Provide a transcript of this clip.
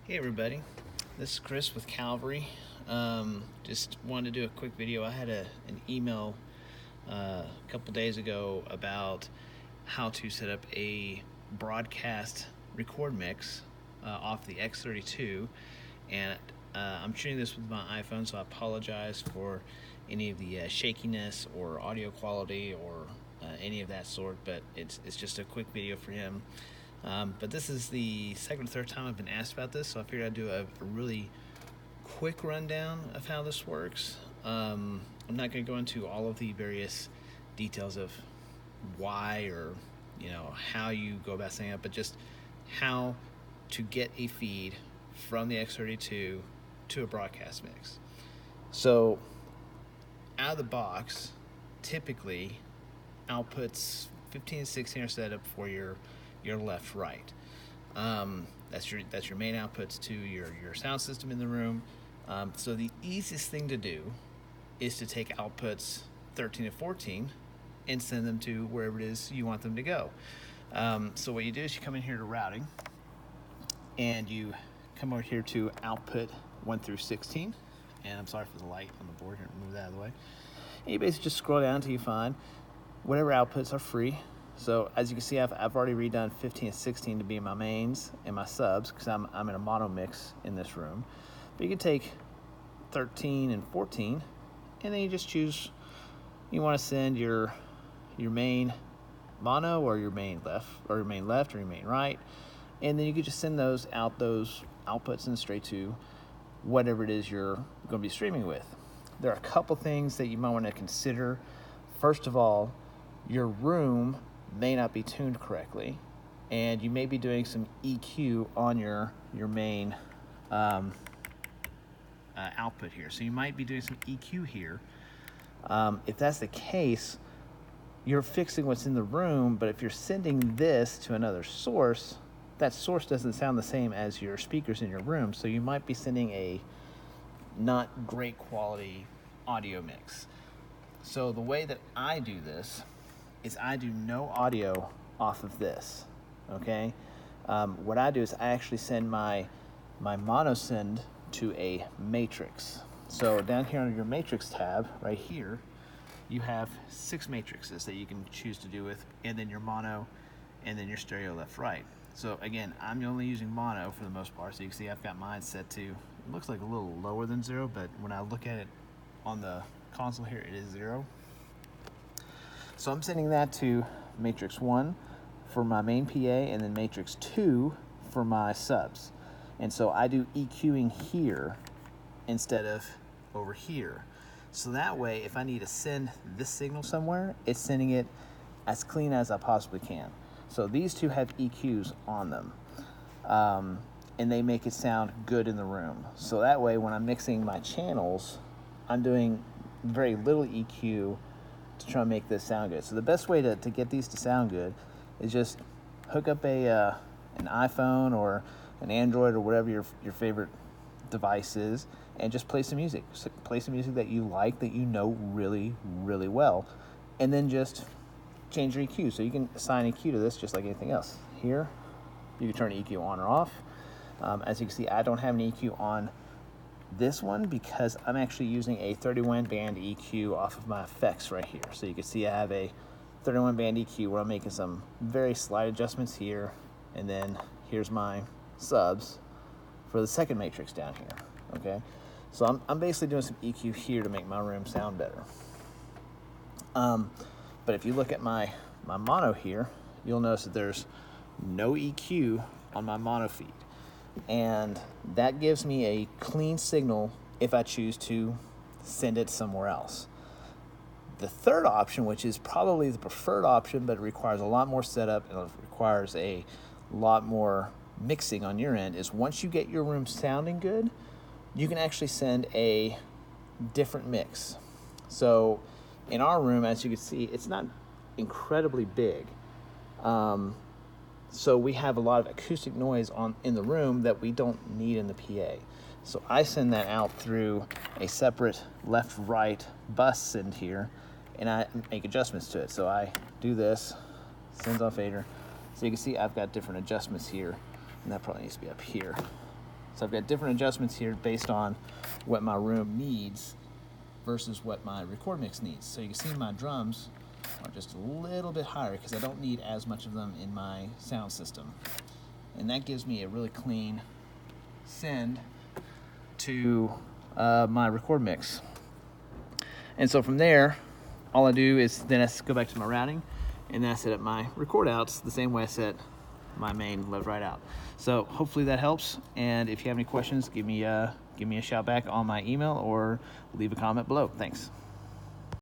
Hey everybody, this is Chris with Calvary. Just wanted to do a quick video. I had an email a couple days ago about how to set up a broadcast record mix off the X32, and I'm shooting this with my iPhone, so I apologize for any of the shakiness or audio quality or any of that sort, but it's just a quick video for him. But this is the second or third time I've been asked about this, so I figured I'd do a really quick rundown of how this works. I'm not going to go into all of the various details of why or how you go about setting up, but just how to get a feed from the X32 to a broadcast mix. So out of the box, typically outputs 15 to 16 are set up for your left right. That's your main outputs to your sound system in the room. So the easiest thing to do is to take outputs 13 and 14 and send them to wherever it is you want them to go. So what you do is you come in here to routing and you come over here to output 1 through 16. And I'm sorry for the light on the board here, move that out of the way. And you basically just scroll down until you find whatever outputs are free. So as you can see, I've already redone 15 and 16 to be my mains and my subs because I'm in a mono mix in this room. But you can take 13 and 14, and then you just choose you want to send your main mono or your main left or your main right, and then you can just send those outputs and straight to whatever it is you're going to be streaming with. There are a couple things that you might want to consider. First of all, your room may not be tuned correctly, and you may be doing some EQ on your main output here. So you might be doing some EQ here. If that's the case, you're fixing what's in the room, but if you're sending this to another source, that source doesn't sound the same as your speakers in your room, so you might be sending a not great quality audio mix. So the way that I do this is I do no audio off of this, okay? What I do is I actually send my mono send to a matrix. So down here on your matrix tab, right here, you have 6 matrices that you can choose to do with, and then your mono, and then your stereo left, right. So again, I'm only using mono for the most part, so you can see I've got mine set to, it looks like a little lower than 0, but when I look at it on the console here, it is 0. So I'm sending that to matrix 1 for my main PA, and then matrix 2 for my subs. And so I do EQing here instead of over here. So that way, if I need to send this signal somewhere, it's sending it as clean as I possibly can. So these two have EQs on them, and they make it sound good in the room. So that way, when I'm mixing my channels, I'm doing very little EQ to try and make this sound good. So the best way to get these to sound good is just hook up an iPhone or an Android or whatever your favorite device is, and just play some music. So play some music that you like, that you know really, really well, and then just change your EQ. So you can assign EQ to this just like anything else. Here, you can turn EQ on or off. As you can see, I don't have an EQ on this one because I'm actually using a 31 band EQ off of my effects right here. So you can see I have a 31 band EQ where I'm making some very slight adjustments here, and then here's my subs for the second matrix down here, okay? So I'm basically doing some EQ here to make my room sound better. But if you look at my mono here, you'll notice that there's no EQ on my mono feed. And that gives me a clean signal if I choose to send it somewhere else. The third option, which is probably the preferred option, but it requires a lot more setup and it requires a lot more mixing on your end, is once you get your room sounding good, you can actually send a different mix. So in our room, as you can see, it's not incredibly big. So we have a lot of acoustic noise in the room that we don't need in the PA. So I send that out through a separate left-right bus send here, and I make adjustments to it. So I do this, sends on fader. So you can see I've got different adjustments here, and that probably needs to be up here. So I've got different adjustments here based on what my room needs versus what my record mix needs. So you can see my drums are just a little bit higher because I don't need as much of them in my sound system. And that gives me a really clean send to my record mix. And so from there, all I do is then I go back to my routing, and then I set up my record outs the same way I set my main left right out. So hopefully that helps. And if you have any questions, give me a shout back on my email or leave a comment below. Thanks.